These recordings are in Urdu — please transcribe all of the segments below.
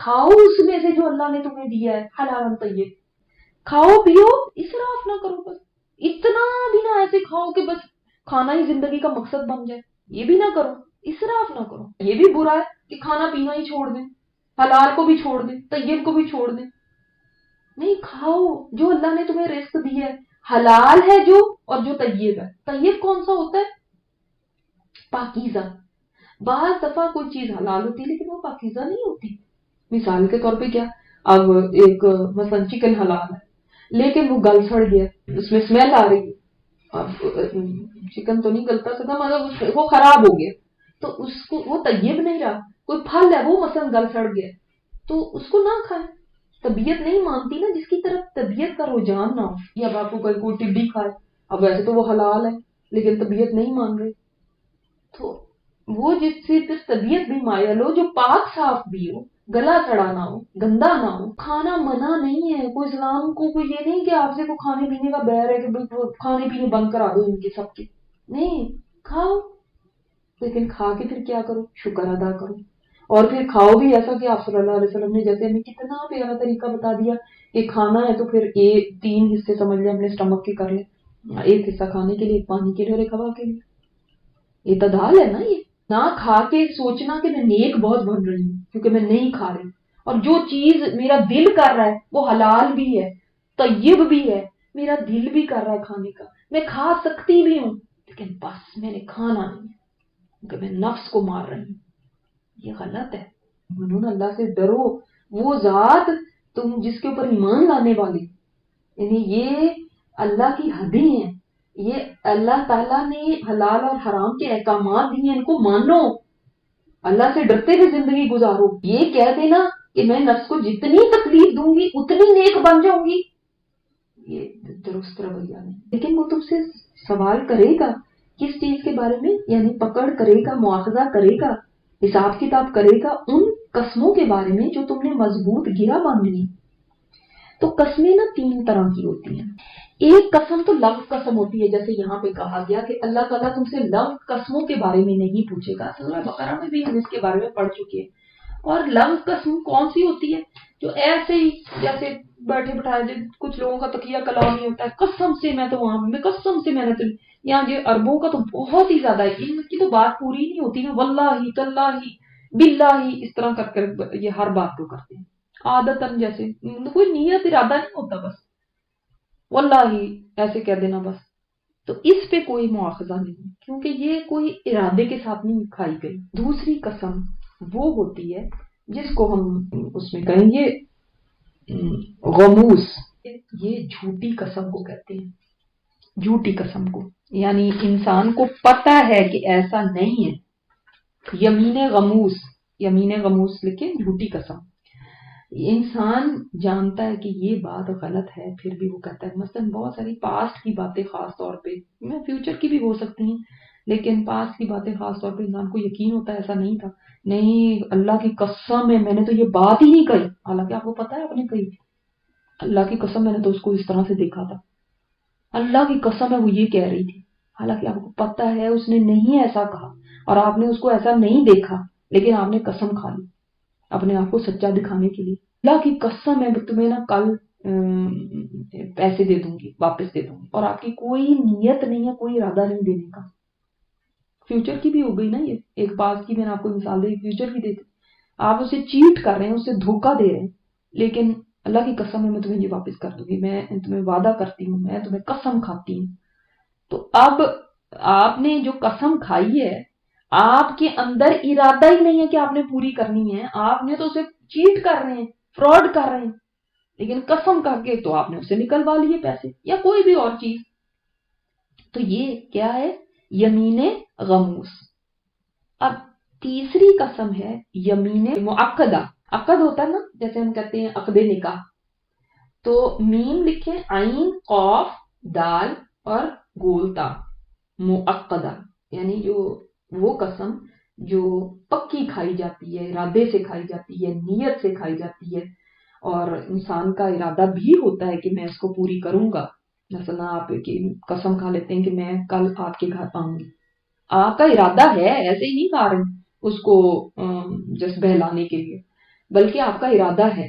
کھاؤ اس میں سے جو اللہ نے تمہیں دیا ہے حلال طیب، کھاؤ پیو، اسراف نہ کرو، بس اتنا بھی نہ ایسے کھاؤ کہ بس کھانا ہی زندگی کا مقصد بن جائے، یہ بھی نہ کرو، اسراف نہ کرو، یہ بھی برا ہے کہ کھانا پینا ہی چھوڑ دیں، حلال کو بھی چھوڑ دیں، طیب کو بھی چھوڑ دیں، نہیں کھاؤ جو اللہ نے تمہیں رزق دیا ہے، حلال ہے جو، اور جو طیب ہے، طیب کون سا ہوتا ہے؟ پاکیزہ، بعض دفعہ کوئی چیز حلال ہوتی ہے لیکن وہ پاکیزہ نہیں ہوتی، مثال کے طور پہ کیا، اب ایک مثلا چکن حلال ہے لیکن وہ گل سڑ گیا، اس میں اسمیل آ رہی ہے، اب چکن تو نہیں گلتا سکتا، مطلب وہ خراب ہو گیا، تو اس کو وہ طیب نہیں رہا، کوئی پھل ہے وہ مثلا گل سڑ گیا تو اس کو نہ کھائیں، طبیعت نہیں مانتی نا، جس کی طرف طبیعت کا رجحان نہ ہو، یا اب آپ کو کوئی ٹڈی کھائے، اب ویسے تو وہ حلال ہے لیکن طبیعت نہیں مان رہی، تو وہ جس سے طبیعت بھی مائل ہو، جو پاک صاف بھی ہو، گلا سڑا نہ ہو، گندا نہ ہو، کھانا منع نہیں ہے، کوئی اسلام کو کوئی یہ نہیں کہ آپ سے کوئی کھانے پینے کا بیر ہے کہ بھائی کھانے پینے بند کرا دو ان کے سب کے، نہیں، کھاؤ، لیکن کھا کے پھر کیا کرو، شکر ادا کرو، اور پھر کھاؤ بھی ایسا کہ آپ صلی اللہ علیہ وسلم نے جیسے ہمیں کتنا پیارا طریقہ بتا دیا کہ کھانا ہے تو پھر ایک 3 حصے سمجھ لیں اپنے اسٹمک کے کر لیں، ایک حصہ کھانے کے لیے، ایک پانی کے لیے اور ایک ہوا کے لیے، اعتدال ہے نا یہ، نہ کھا کے سوچنا کہ میں نیک بہت بن رہی ہوں کیونکہ میں نہیں کھا رہی، اور جو چیز میرا دل کر رہا ہے وہ حلال بھی ہے، طیب بھی ہے، میرا دل بھی کر رہا ہے کھانے کا، میں کھا سکتی بھی ہوں لیکن بس میں نے کھانا نہیں ہے کیونکہ میں نفس کو مار رہی ہوں، یہ غلط ہے، منون اللہ سے ڈرو، وہ ذات تم جس کے اوپر ایمان لانے والی، یعنی یہ اللہ کی حدیں ہیں، یہ اللہ تعالیٰ نے حلال اور حرام کے احکامات دیے ہیں، ان کو مانو، اللہ سے ڈرتے ہوئے زندگی گزارو، یہ کہہ دینا کہ میں نفس کو جتنی تکلیف دوں گی اتنی نیک بن جاؤں گی، یہ درست رویہ نہیں، لیکن وہ تم سے سوال کرے گا کس چیز کے بارے میں، یعنی پکڑ کرے گا، مواخذہ کرے گا، حساب کتاب کرے گا ان قسموں کے بارے میں جو تم نے مضبوط گرہ باندھنی، تو قسمیں نا 3 طرح کی ہوتی ہیں، ایک قسم تو لفظ قسم ہوتی ہے، جیسے یہاں پہ کہا گیا کہ اللہ تعالیٰ تم سے لفظ قسموں کے بارے میں نہیں پوچھے گا، سورہ بقرہ میں بھی ہم اس کے بارے میں پڑھ چکے ہیں، اور لفظ قسم کون سی ہوتی ہے، جو ایسے ہی جیسے بیٹھے بٹھائے کچھ لوگوں کا تقیہ کلام ہی ہوتا ہے، قسم سے میں تو وہاں میں قسم سے میں نے تو، یہاں یہ عربوں کا تو بہت ہی زیادہ ہے، ان کی تو بات پوری نہیں ہوتی نا، واللہ تاللہ باللہ اس طرح کر کر یہ ہر بات کو کرتے ہیں عادتاً، جیسے کوئی نیت ارادہ نہیں ہوتا، بس واللہ ایسے کہہ دینا بس، تو اس پہ کوئی مواخذہ نہیں کیونکہ یہ کوئی ارادے کے ساتھ نہیں کھائی گئی۔ دوسری قسم وہ ہوتی ہے جس کو ہم اس میں کہیں گے غموس، یہ جھوٹی قسم کو کہتے ہیں، جھوٹی قسم کو، یعنی انسان کو پتہ ہے کہ ایسا نہیں ہے، یمین غموس، یمین غموس لکھے جھوٹی قسم، انسان جانتا ہے کہ یہ بات غلط ہے پھر بھی وہ کہتا ہے، مثلا بہت ساری پاسٹ کی باتیں خاص طور پہ، میں فیوچر کی بھی ہو سکتی ہیں لیکن پاسٹ کی باتیں خاص طور پہ انسان کو یقین ہوتا ہے ایسا نہیں تھا، نہیں اللہ کی قسم ہے میں نے تو یہ بات ہی نہیں کہی، حالانکہ آپ کو پتا ہے آپ نے کہی، اللہ کی قسم میں نے تو اس کو اس طرح سے دیکھا تھا، اللہ کی قسم ہے وہ یہ کہہ رہی تھی، حالانکہ آپ کو پتا ہے اس نے نہیں ایسا کہا اور آپ نے اس کو ایسا نہیں دیکھا، لیکن آپ نے قسم کھا لی اپنے آپ کو سچا دکھانے کے لیے، اللہ کی قسم ہے تمہیں نا کل پیسے دے دوں گی، واپس دے دوں گی، اور آپ کی کوئی نیت نہیں ہے، کوئی ارادہ نہیں دینے کا، فیوچر کی بھی ہو گئی نا، یہ ایک پاس کی میں نے آپ کو مثال دی، فیوچر کی دیتے، آپ اسے چیٹ کر رہے ہیں، اسے دھوکہ دے رہے ہیں، لیکن اللہ کی قسم ہے میں تمہیں یہ واپس کر دوں گی، میں تمہیں وعدہ کرتی ہوں، میں تمہیں قسم کھاتی ہوں، تو اب آپ نے جو قسم کھائی ہے آپ کے اندر ارادہ ہی نہیں ہے کہ آپ نے پوری کرنی ہے، آپ نے تو اسے چیٹ کر رہے ہیں، فراڈ کر رہے ہیں، لیکن قسم کر کے تو آپ نے اسے نکلوا لیے پیسے یا کوئی بھی اور چیز، تو یہ کیا ہے، یمین غموس۔ اب تیسری قسم ہے یمین معقدہ، عقد ہوتا ہے نا، جیسے ہم کہتے ہیں عقد نکاح، تو میم لکھیں، عین قاف دال اور گولتا، معقدہ، یعنی جو وہ قسم جو پکی کھائی جاتی ہے، ارادے سے کھائی جاتی ہے، نیت سے کھائی جاتی ہے، اور انسان کا ارادہ بھی ہوتا ہے کہ میں اس کو پوری کروں گا، مثلا آپ کی قسم کھا لیتے ہیں کہ میں کل آپ کے گھر آؤں گی، آپ کا ارادہ ہے، ایسے ہی نہیں کھا رہے اس کو جس بہلانے کے لیے، بلکہ آپ کا ارادہ ہے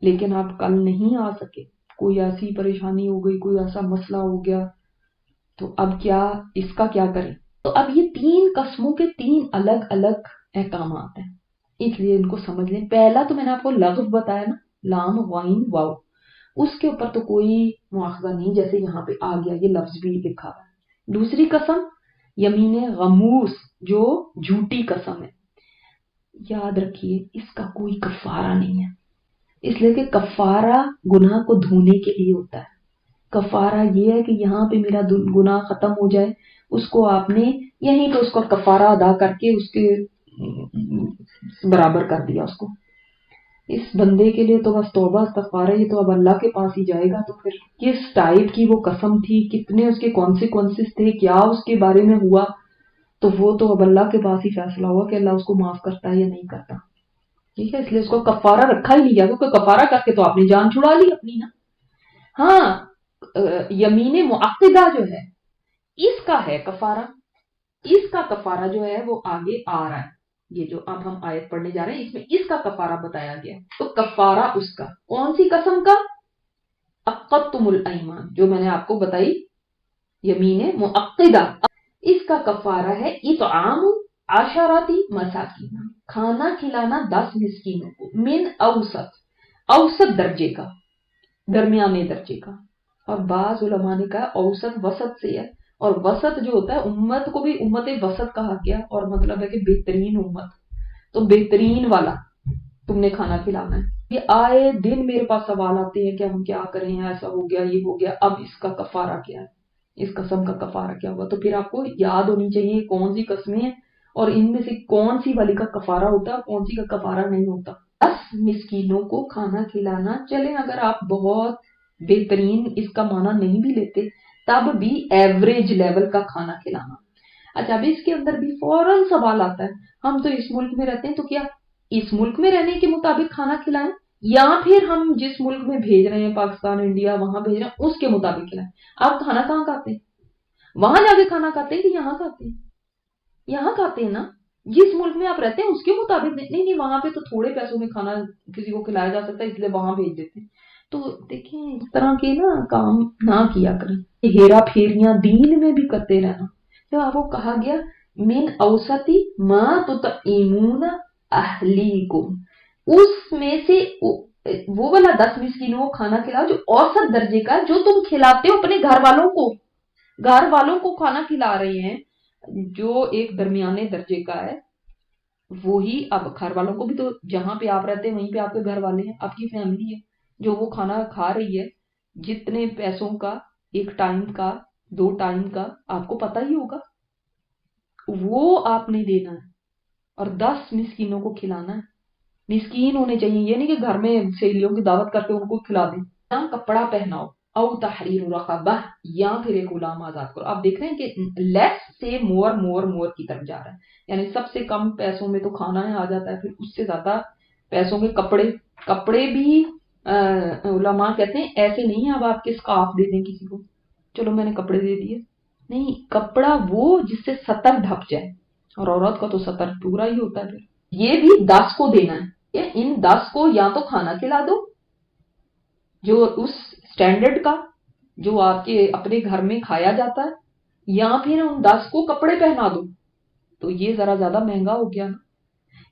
لیکن آپ کل نہیں آ سکے، کوئی ایسی پریشانی ہو گئی، کوئی ایسا مسئلہ ہو گیا، تو اب کیا، اس کا کیا کریں؟ تو اب یہ 3 قسموں کے 3 الگ الگ احکامات ہیں، اس لیے ان کو سمجھ لیں۔ پہلا تو میں نے آپ کو لفظ بتایا نا، لام غین واو، اس کے اوپر تو کوئی مواخذہ نہیں، جیسے یہاں پہ آ گیا، یہ لفظ بھی لکھا ہوا ہے۔ دوسری قسم یمین غموس، جو جھوٹی قسم ہے، یاد رکھیے اس کا کوئی کفارہ نہیں ہے، اس لیے کہ کفارہ گناہ کو دھونے کے لیے ہوتا ہے۔ کفارہ یہ ہے کہ یہاں پہ میرا گناہ ختم ہو جائے، اس کو آپ نے یہیں پہ اس کا کفارہ ادا کر کے اس کے برابر کر دیا اس کو۔ اس بندے کے لیے تو بس توبہ استغفار ہے، یہ تو اب اللہ کے پاس ہی جائے گا۔ تو پھر کس ٹائپ کی وہ قسم تھی، کتنے اس کے کانسیکوینسز تھے، کیا اس کے بارے میں ہوا، تو وہ تو اب اللہ کے پاس ہی فیصلہ ہوا کہ اللہ اس کو معاف کرتا ہے یا نہیں کرتا، ٹھیک ہے۔ اس لیے اس کو کفارہ رکھا ہی نہیں گیا، کیونکہ کفارہ کر کے تو آپ نے جان چھڑا لی اپنی نا۔ ہاں یمین معقدہ جو ہے اس کا ہے کفارہ، اس کا کفارہ جو ہے وہ آگے آ رہا ہے، یہ جو اب ہم آیت پڑھنے جا رہے ہیں اس میں اس کا کفارہ بتایا گیا۔ تو کفارہ اس کا کون سی قسم کا؟ عقدتم الایمان، جو میں نے آپ کو بتائی یمین معقدہ، اس کا کفارہ ہے اطعام عشرتی مساکین، کھانا کھلانا 10 مسکینوں کو، من اوسط درجے کا، درمیانے درجے کا۔ اور بعض علماء نے کہا اوسط وسط سے ہے، اور وسط جو ہوتا ہے امت کو بھی امت وسط کہا گیا، اور مطلب ہے کہ بہترین امت، تو بہترین والا تم نے کھانا کھلانا ہے۔ یہ آئے دن میرے پاس سوال آتے ہیں کہ ہم کیا کریں، ایسا ہو گیا، یہ ہو گیا، اب اس کا کفارہ کیا ہے، اس قسم کا کفارہ کیا ہوا؟ تو پھر آپ کو یاد ہونی چاہیے کون سی قسمیں ہیں اور ان میں سے کون سی والی کا کفارہ ہوتا ہے اور کون سی کا کفارہ نہیں ہوتا۔ 10 مسکینوں کو کھانا کھلانا، چلیں اگر آپ بہت بہترین اس کا معنی نہیں بھی لیتے تب بھی ایوریج لیول کا کھانا کھلانا۔ اچھا اب اس کے اندر بھی فوراً سوال آتا ہے، ہم تو اس ملک میں رہتے ہیں تو کیا اس ملک میں رہنے کے مطابق کھانا کھلائیں، یا پھر ہم جس ملک میں بھیج رہے ہیں، پاکستان انڈیا وہاں بھیج رہے ہیں، اس کے مطابق کھلائیں؟ آپ کھانا کہاں کھاتے ہیں؟ وہاں جا کے کھانا کھاتے ہیں کہ یہاں کھاتے ہیں؟ یہاں کھاتے ہیں نا، جس ملک میں آپ رہتے ہیں اس کے مطابق نہیں وہاں پہ تو تھوڑے پیسوں میں کھانا کسی کو کھلایا جا سکتا ہے، اس لیے وہاں بھیج دیتے ہیں۔ تو دیکھیں اس طرح کے نا کام نہ کیا کریں، ہیرا پھیریاں دین میں بھی کرتے رہنا۔ جب آپ کو کہا گیا من اوسطی ما تطعمون اہلیکم، اس میں سے وہ والا 10 مسکینوں کو کھانا کھلاؤ جو اوسط درجے کا، جو تم کھلاتے ہو اپنے گھر والوں کو کھانا کھلا رہے ہیں، جو ایک درمیانے درجے کا ہے، وہی اب گھر والوں کو بھی، تو جہاں پہ آپ رہتے ہیں وہیں پہ آپ کے گھر والے ہیں، آپ کی فیملی ہے جو وہ کھانا کھا رہی ہے، جتنے پیسوں کا، 1 ٹائم کا، 2 ٹائم کا، آپ کو پتہ ہی ہوگا، وہ آپ نے دینا ہے اور 10 مسکینوں کو کھلانا ہے۔ مسکین ہونے چاہیے، یہ نہیں کہ گھر میں سہیلیوں کی دعوت کر کے ان کو کھلا دیں۔ یا کپڑا پہناؤ، او تحریر رقبہ، یا پھر ایک غلام آزاد کرو۔ آپ دیکھ رہے ہیں کہ لیس سے مور کی طرف جا رہا ہے، یعنی سب سے کم پیسوں میں تو کھانا آ جاتا ہے، پھر اس سے زیادہ پیسوں کے کپڑے بھی علماء کہتے ہیں ایسے نہیں اب آپ کے سکارف دے دیں کسی کو، چلو میں نے کپڑے دے دیے، نہیں، کپڑا وہ جس سے سطر ڈھک جائے، اور عورت کا تو سطر پورا ہی ہوتا ہے۔ پھر یہ بھی 10 کو دینا ہے، ان 10 کو یا تو کھانا کھلا دو جو اس سٹینڈرڈ کا جو آپ کے اپنے گھر میں کھایا جاتا ہے، یا پھر ان 10 کو کپڑے پہنا دو، تو یہ ذرا زیادہ مہنگا ہو گیا نا،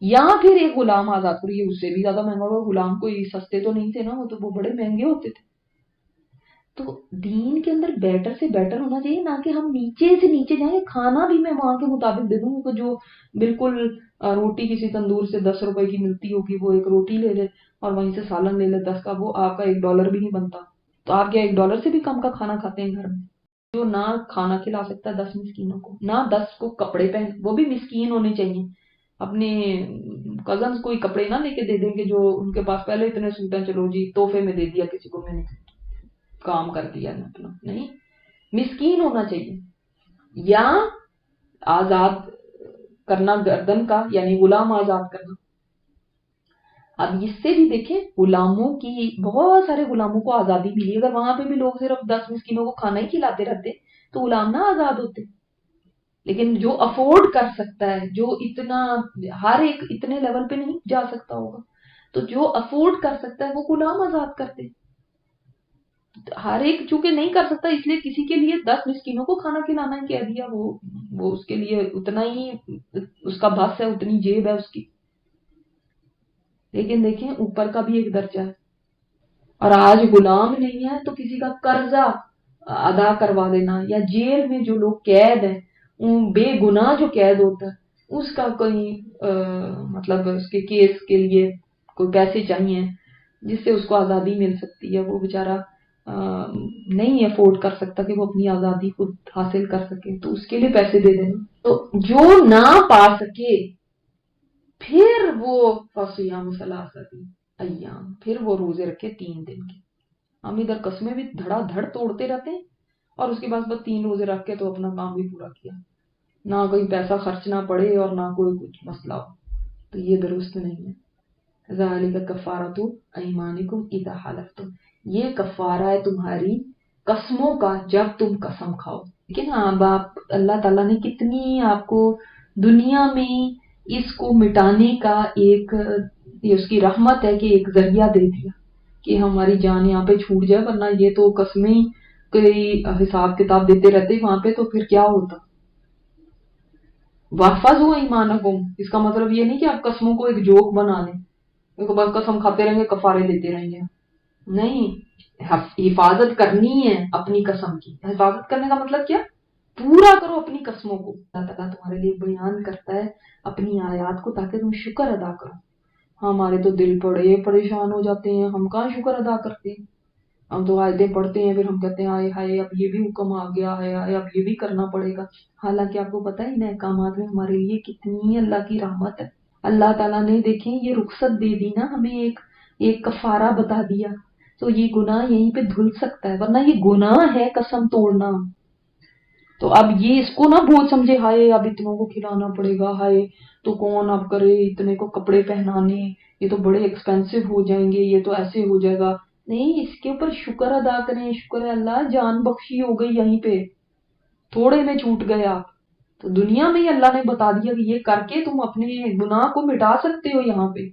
یا پھر ایک غلام آزاد کرو، یہ اس سے بھی زیادہ مہنگا ہوگا، غلام کوئی سستے تو نہیں تھے نا، وہ تو وہ بڑے مہنگے ہوتے تھے۔ تو دین کے اندر بیٹر سے بیٹر ہونا چاہیے، نہ کہ ہم نیچے سے نیچے جائیں، کھانا بھی میں وہاں کے مطابق دے دوں گا، جو بالکل روٹی کسی تندور سے 10 روپے کی ملتی ہوگی، وہ ایک روٹی لے لے اور وہیں سے سالن لے لے 10 کا، وہ آپ کا $1 بھی نہیں بنتا، تو آپ کیا $1 سے بھی کم کا کھانا کھاتے ہیں گھر میں؟ جو نہ کھانا کھلا سکتا ہے 10 مسکینوں کو، نہ 10 کو کپڑے پہن، وہ بھی مسکین ہونے چاہیے، اپنے کزنز کوئی کپڑے نہ لے کے دے دیں گے جو ان کے پاس پہلے اتنے سوٹ ہیں، چلو جی تحفے میں دے دیا کسی کو، میں نے کام کر دیا اپنا، نہیں، مسکین ہونا چاہیے، یا آزاد کرنا گردن کا، یعنی غلام آزاد کرنا۔ اب اس سے بھی دیکھیں غلاموں کی، بہت سارے غلاموں کو آزادی ملی، اگر وہاں پہ بھی لوگ صرف 10 مسکینوں کو کھانا ہی کھلاتے رہتے تو غلام نہ آزاد ہوتے، لیکن جو افورڈ کر سکتا ہے، جو اتنا، ہر ایک اتنے لیول پہ نہیں جا سکتا ہوگا، تو جو افورڈ کر سکتا ہے وہ غلام آزاد کرتے. ہر ایک چونکہ نہیں کر سکتا اس لیے کسی کے لیے 10 مسکینوں کو کھانا کھلانا ہی کہہ دیا. وہ اس کے لیے اتنا ہی اس کا بس ہے، اتنی جیب ہے اس کی. لیکن دیکھیں اوپر کا بھی ایک درجہ ہے. اور آج غلام نہیں ہے تو کسی کا قرضہ ادا کروا دینا، یا جیل میں جو لوگ قید ہیں بے گناہ جو قید ہوتا ہے اس کا کوئی مطلب اس کے کیس کے لیے کوئی پیسے چاہیے جس سے اس کو آزادی مل سکتی ہے، وہ بیچارہ نہیں افورڈ کر سکتا کہ وہ اپنی آزادی خود حاصل کر سکے، تو اس کے لیے پیسے دے دیں. تو جو نہ پا سکے پھر وہ فصیام ثلاثۃ ایام، پھر وہ روزے رکھے 3 دن کے. ہم ادھر قسمیں بھی دھڑا دھڑ توڑتے رہتے ہیں اور اس کے بعد بس 3 روزے رکھ کے تو اپنا کام بھی پورا کیا، نہ کوئی پیسہ خرچ نہ پڑے اور نہ کوئی کچھ مسئلہ ہو. تو یہ درست نہیں ہے. ذالک کفارۃ ایمانکم اذا حلفتم، یہ کفارہ ہے تمہاری قسموں کا جب تم قسم کھاؤ. لیکن اب آپ اللہ تعالیٰ نے کتنی آپ کو دنیا میں اس کو مٹانے کا ایک یہ اس کی رحمت ہے کہ ایک ذریعہ دے دیا کہ ہماری جان یہاں پہ چھوٹ جائے، ورنہ یہ تو قسمیں کوئی حساب کتاب دیتے رہتے وہاں پہ تو پھر کیا ہوتا. واحفظوا ایمانکم اس کا مطلب یہ نہیں کہ آپ قسموں کو ایک جوک بنا لیں، بس قسم کھاتے رہیں گے کفارے دیتے رہیں گے. نہیں، حفاظت کرنی ہے اپنی قسم کی. حفاظت کرنے کا مطلب کیا؟ پورا کرو اپنی قسموں کو. اللہ تعالیٰ تمہارے لیے بیان کرتا ہے اپنی آیات کو تاکہ تم شکر ادا کرو. ہمارے تو دل بڑے پریشان ہو جاتے ہیں، ہم کہاں شکر ادا کرتے ہیں. ہم تو آیتیں پڑھتے ہیں پھر ہم کہتے ہیں آئے ہائے اب یہ بھی حکم آ گیا ہے، اب یہ بھی کرنا پڑے گا. حالانکہ آپ کو پتہ ہے ان احکامات میں ہمارے لیے کتنی اللہ کی رحمت ہے. اللہ تعالیٰ نے دیکھیں یہ رخصت دے دی نا ہمیں، ایک کفارہ بتا دیا تو یہ گناہ یہیں پہ دھل سکتا ہے، ورنہ یہ گناہ ہے قسم توڑنا. تو اب یہ اس کو نہ بہت سمجھے ہائے اب اتنوں کو کھلانا پڑے گا، ہائے تو کون اب کرے اتنے کو کپڑے پہنانے، یہ تو بڑے ایکسپینسو ہو جائیں گے، یہ تو ایسے ہو جائے گا. نہیں، اس کے اوپر شکر ادا کریں. شکر ہے اللہ جان بخشی ہو گئی، یہیں پہ تھوڑے میں چھوٹ گئے آپ. تو دنیا میں ہی اللہ نے بتا دیا کہ یہ کر کے تم اپنے گناہ کو مٹا سکتے ہو یہاں پہ.